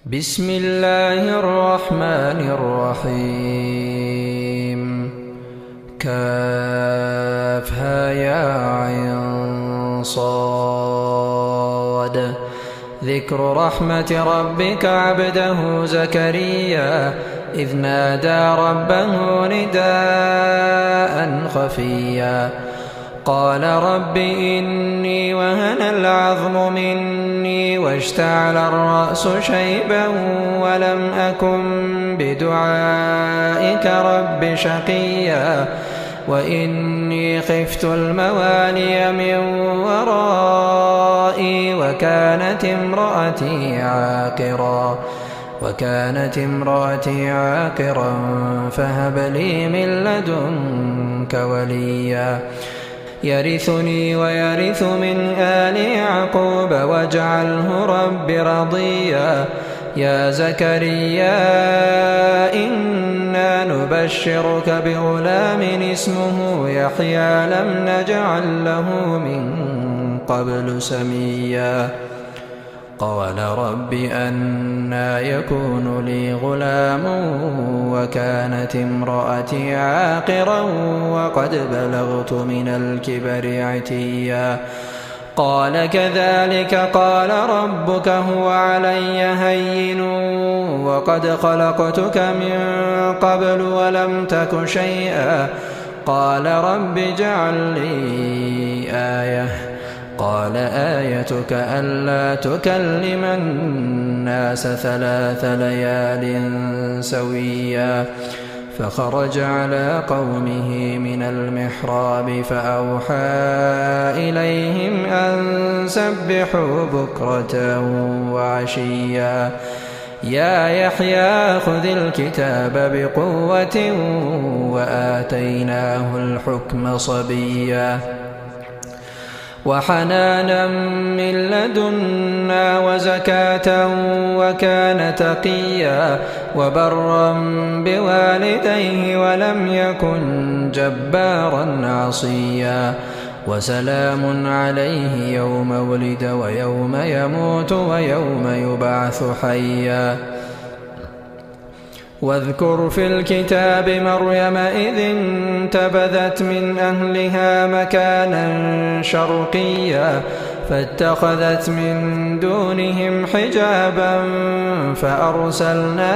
بسم الله الرحمن الرحيم. كافها يا عين صاد. ذكر رحمة ربك عبده زكريا إذ نادى ربه نداء خفيا قال رب إني وهن العظم مني واشتعل الرأس شيبا ولم أكن بدعائك رب شقيا وإني خفت الموالي من ورائي وكانت امرأتي عاقرا فهب لي من لدنك وليا يرثني ويرث من آل يعقوب واجعله رب رضيا. يا زكريا إنا نبشرك بغلام اسمه يحيى لم نجعل له من قبل سميا. قال رب أنى يكون لي غلام وكانت امرأتي عاقرا وقد بلغت من الكبر عتيا. قال كذلك قال ربك هو علي هين وقد خلقتك من قبل ولم تك شيئا. قال رب اجعل لي آية. قال آيتك ألا تكلم الناس 3 ليال سويا. فخرج على قومه من المحراب فأوحى إليهم أن سبحوا بكرة وعشيا. يا يحيى خذ الكتاب بقوة وآتيناه الحكم صبيا. وحنانا من لدنا وزكاة وكان تقيا وبرا بوالديه ولم يكن جبارا عصيا. وسلام عليه يوم ولد ويوم يموت ويوم يبعث حيا. واذكر في الكتاب مريم إذ انتبذت من أهلها مكانا شرقيا فاتخذت من دونهم حجابا فأرسلنا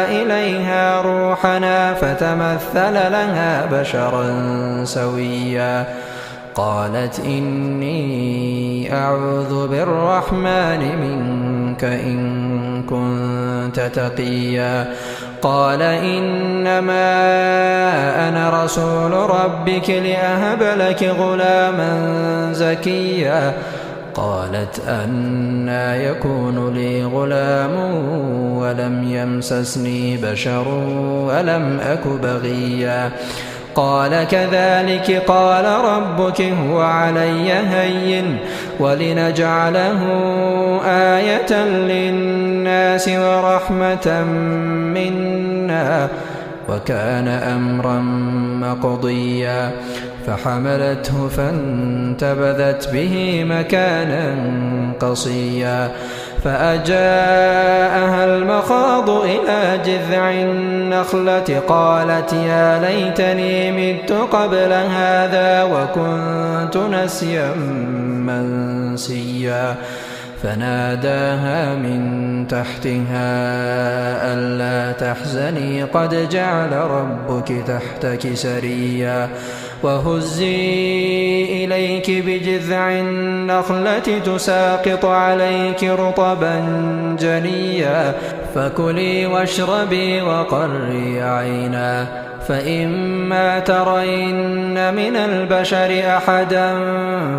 إليها روحنا فتمثل لها بشرا سويا. قالت إني أعوذ بالرحمن منك إن كنت تقيا. قال إنما أنا رسول ربك لأهب لك غلاما زكيا. قالت أنى يكون لي غلام ولم يمسسني بشر ولم أك بغيا. قال كذلك قال ربك هو علي هين ولنجعله آية للناس ورحمة منا وكان أمرا مقضيا. فحملته فانتبذت به مكانا قصيا. فأجاءها المخاض إلى جذع النخلة قالت يا ليتني مت قبل هذا وكنت نسيا منسيا. فناداها من تحتها ألا تحزني قد جعل ربك تحتك سريا. وهزي إليك بجذع النخلة تساقط عليك رطبا جنيا. فكلي واشربي وقري عينا فإما ترين من البشر أحدا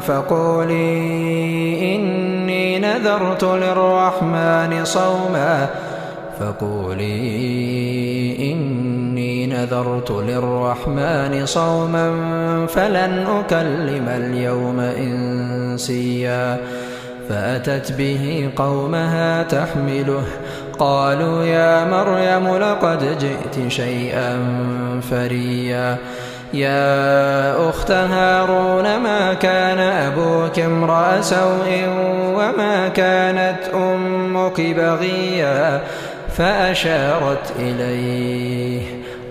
فقولي إني نذرت للرحمن صوما فلن أكلم اليوم إنسيا. فأتت به قومها تحمله قالوا يا مريم لقد جئت شيئا فريا. يا أخت هارون ما كان أبوك امرأ سوء وما كانت أمك بغيا فأشارت إليه.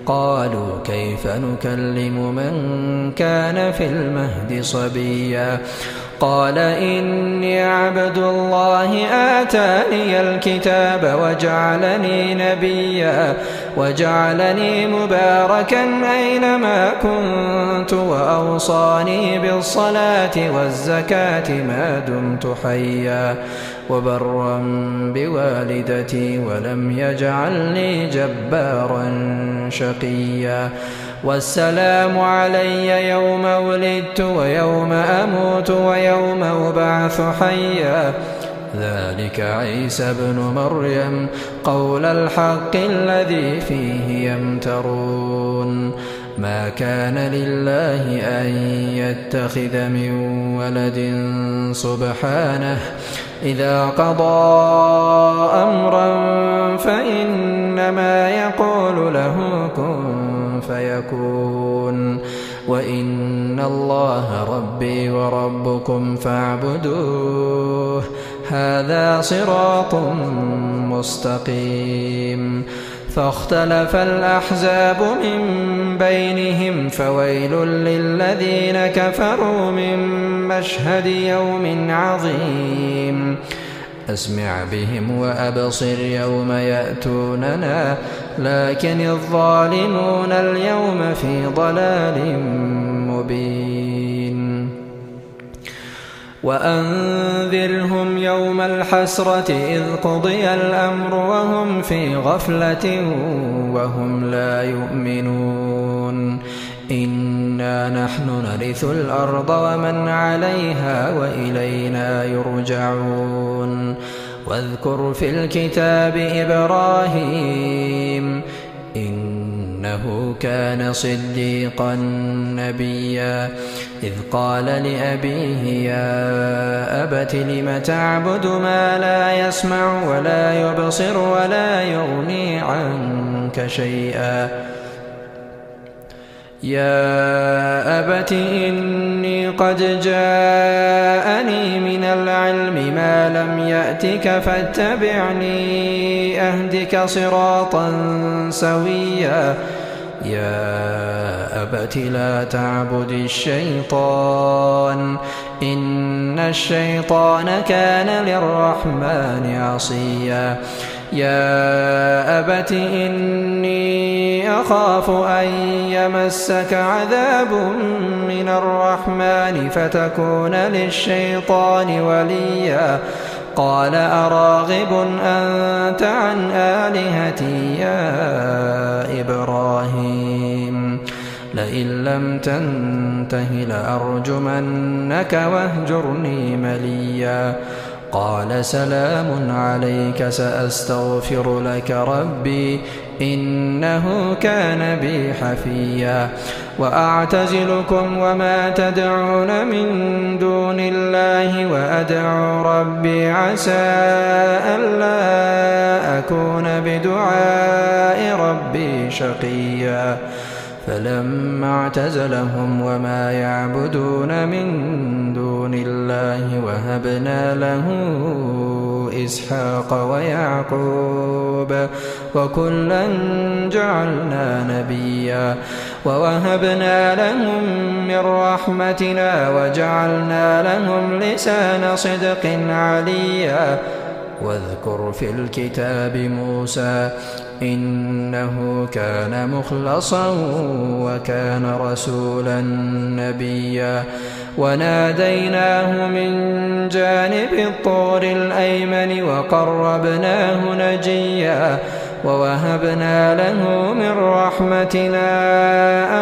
قالوا كيف نكلم من كان في المهد صبيا. قال إني عبد الله آتاني الكتاب وجعلني نبيا وجعلني مباركا أينما كنت وأوصاني بالصلاة والزكاة ما دمت حيا وبرا بوالدتي ولم يجعلني جبارا شقيا. والسلام علي يوم ولدت ويوم أموت ويوم أبعث حيا. ذلك عيسى بن مريم قول الحق الذي فيه يمترون. ما كان لله أن يتخذ من ولد سبحانه إذا قضى أمرا فإنما يقول له كن فيكون. وإن الله ربي وربكم فاعبدوه هذا صراط مستقيم. فاختلف الأحزاب من بينهم فويل للذين كفروا من مشهد يوم عظيم. أسمع بهم وأبصر يوم يأتوننا لكن الظالمون اليوم في ضلال مبين. وأنذرهم يوم الحسرة إذ قضي الأمر وهم في غفلة وهم لا يؤمنون. إنا نحن نرث الأرض ومن عليها وإلينا يرجعون. واذكر في الكتاب إبراهيم إنه كان صديقا نبيا إذ قال لأبيه يا أبت لم تعبد ما لا يسمع ولا يبصر ولا يغني عنك شيئا. يا أبت إني قد جاءني من العلم ما لم يأتك فاتبعني أهدك صراطا سويا. يا أبت لا تعبد الشيطان إن الشيطان كان للرحمن عصيا. يا أبت إني أخاف أن يمسك عذاب من الرحمن فتكون للشيطان وليا. قال أراغب أنت عن آلهتي يا إبراهيم لئن لم تنته لأرجمنك واهجرني مليا. قال سلام عليك سأستغفر لك ربي إنه كان بي حفيا. وأعتزلكم وما تدعون من دون الله وأدعو ربي عسى ألا أكون بدعاء ربي شقيا. فلما اعتزلهم وما يعبدون من دون الله وهبنا له إسحاق ويعقوب وكلا جعلنا نبيا. ووهبنا لهم من رحمتنا وجعلنا لهم لسان صدق عليا. واذكر في الكتاب موسى إنه كان مخلصا وكان رسولا نبيا. وناديناه من جانب الطور الأيمن وقربناه نجيا. ووهبنا له من رحمتنا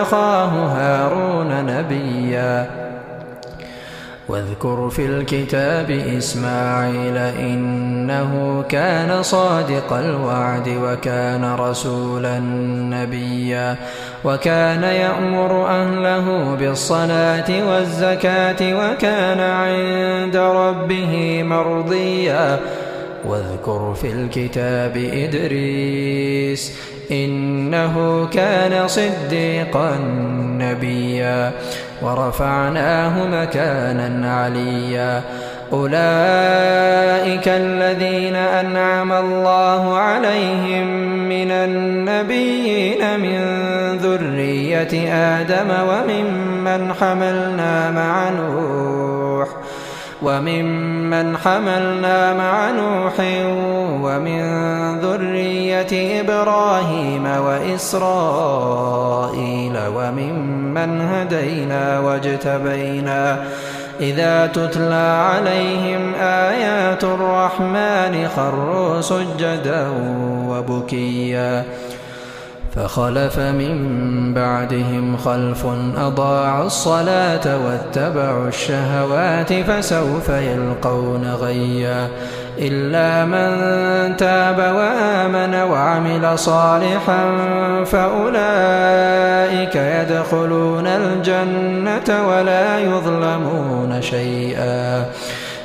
أخاه هارون نبيا. واذكر في الكتاب إسماعيل إنه كان صادق الوعد وكان رسولا نبيا. وكان يأمر أهله بالصلاة والزكاة وكان عند ربه مرضيا. واذكر في الكتاب إدريس إنه كان صديقا نبيا ورفعناه مكانا عليا أولئك الذين أنعم الله عليهم من النبيين من ذرية آدم وممن حملنا مع نوح ومن ذرية إبراهيم وإسرائيل وممن هدينا واجتبينا إذا تتلى عليهم آيات الرحمن خروا سجدا وبكيا فخلف من بعدهم خلف أضاعوا الصلاة واتبعوا الشهوات فسوف يلقون غيا إلا من تاب وآمن وعمل صالحا فأولئك يدخلون الجنة ولا يظلمون شيئا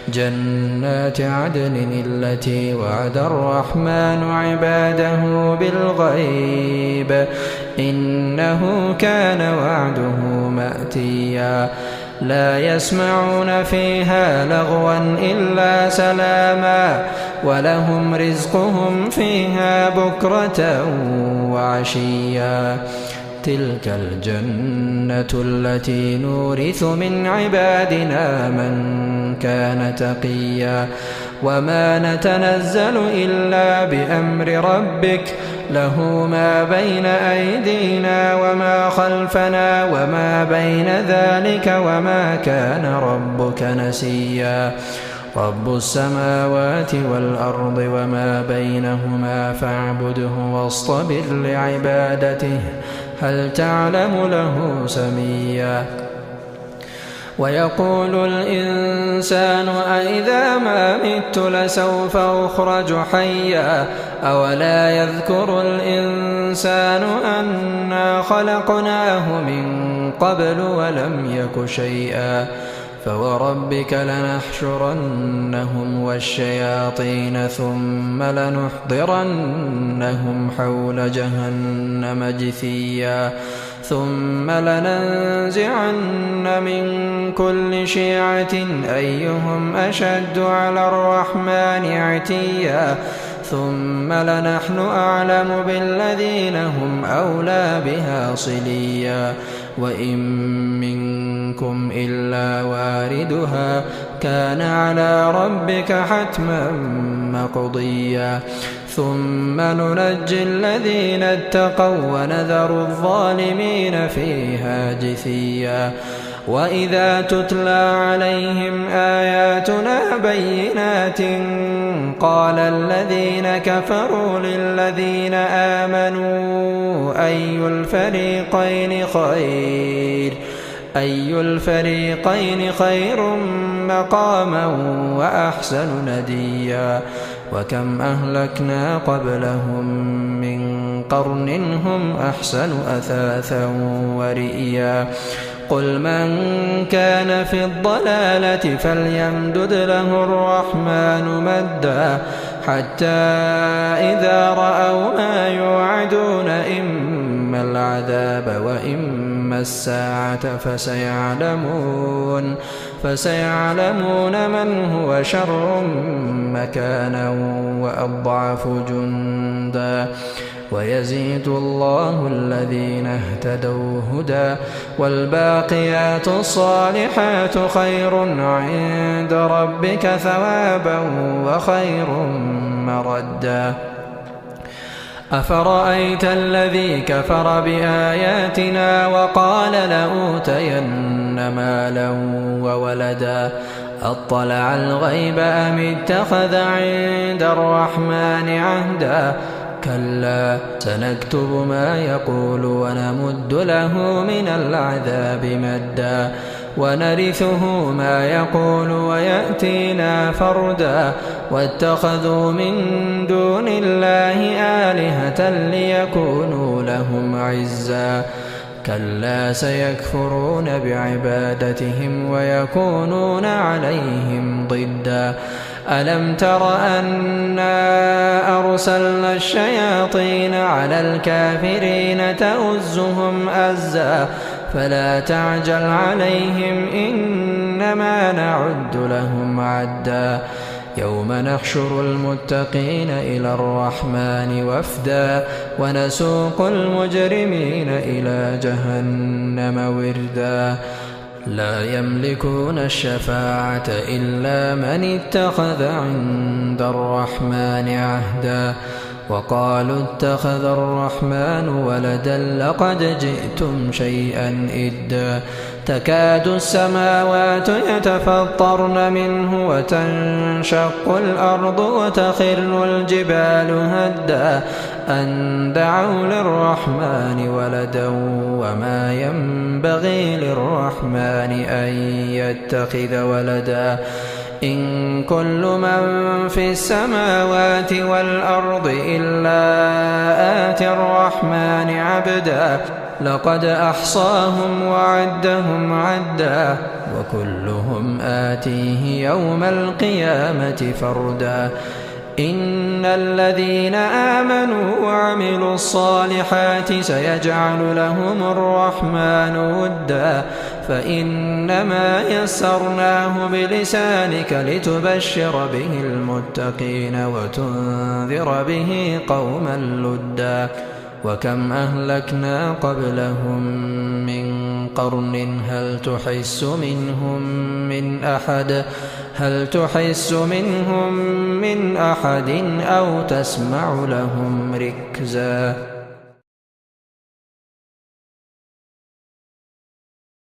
جنات عدن التي وعد الرحمن عباده بالغيب إنه كان وعده مأتيا لا يسمعون فيها لغوا إلا سلاما ولهم رزقهم فيها بكرة وعشيا تلك الجنة التي نورث من عبادنا من كان تقيا وما نتنزل إلا بأمر ربك له ما بين أيدينا وما خلفنا وما بين ذلك وما كان ربك نسيا رب السماوات والأرض وما بينهما فاعبده واصطبر لعبادته هل تعلم له سميا ويقول الإنسان أإذا ما مت لسوف أخرج حيا أولا يذكر الإنسان أنا خلقناه من قبل ولم يك شيئا فوربك لنحشرنهم والشياطين ثم لنحضرنهم حول جهنم جثيا ثم لننزعن من كل شيعة أيهم أشد على الرحمن عتيا ثم لنحن أعلم بالذين هم أولى بها صليا وإن منكم إلا واردها كان على ربك حتما مقضيا ثم ننجي الذين اتقوا ونذر الظالمين فيها جثيا وإذا تتلى عليهم آياتنا بينات قال الذين كفروا للذين آمنوا أي الفريقين خير مقاما وأحسن نديا وكم أهلكنا قبلهم من قرن هم أحسن أثاثا ورئيا قل من كان في الضلالة فليمدد له الرحمن مدا حتى إذا رأوا ما يوعدون إما العذاب وإما الساعة فسيعلمون من هو شر مكانا وأضعف جندا ويزيد الله الذين اهتدوا هدى والباقيات الصالحات خير عند ربك ثوابا وخير مردا أفرأيت الذي كفر بآياتنا وقال لأوتين مالا وولدا أطلع الغيب أم اتخذ عند الرحمن عهدا كلا سنكتب ما يقول ونمد له من العذاب مدا ونرثه ما يقول ويأتينا فردا واتخذوا من دون الله آلهة ليكونوا لهم عزا كلا سيكفرون بعبادتهم ويكونون عليهم ضدا ألم تر أنا أرسلنا الشياطين على الكافرين تؤزهم أزا فلا تعجل عليهم إنما نعد لهم عدا يوم نحشر المتقين إلى الرحمن وفدا ونسوق المجرمين إلى جهنم وردا لا يملكون الشفاعة إلا من اتخذ عند الرحمن عهدا وقالوا اتخذ الرحمن ولدا لقد جئتم شيئا إدا تكاد السماوات يتفطرن منه وتنشق الأرض وتخر الجبال هدا أن دعوا للرحمن ولدا وما ينبغي للرحمن أن يتخذ ولدا إن كل من في السماوات والأرض إلا آتي الرحمن عبدا لقد أحصاهم وعدهم عدا وكلهم آتيه يوم القيامة فردا إن الذين آمنوا وعملوا الصالحات سيجعل لهم الرحمن ودا فإنما يسرناه بلسانك لتبشر به المتقين وتنذر به قوما لدا وكم أهلكنا قبلهم من قرن هل تحس منهم من أحد أو تسمع لهم ركزا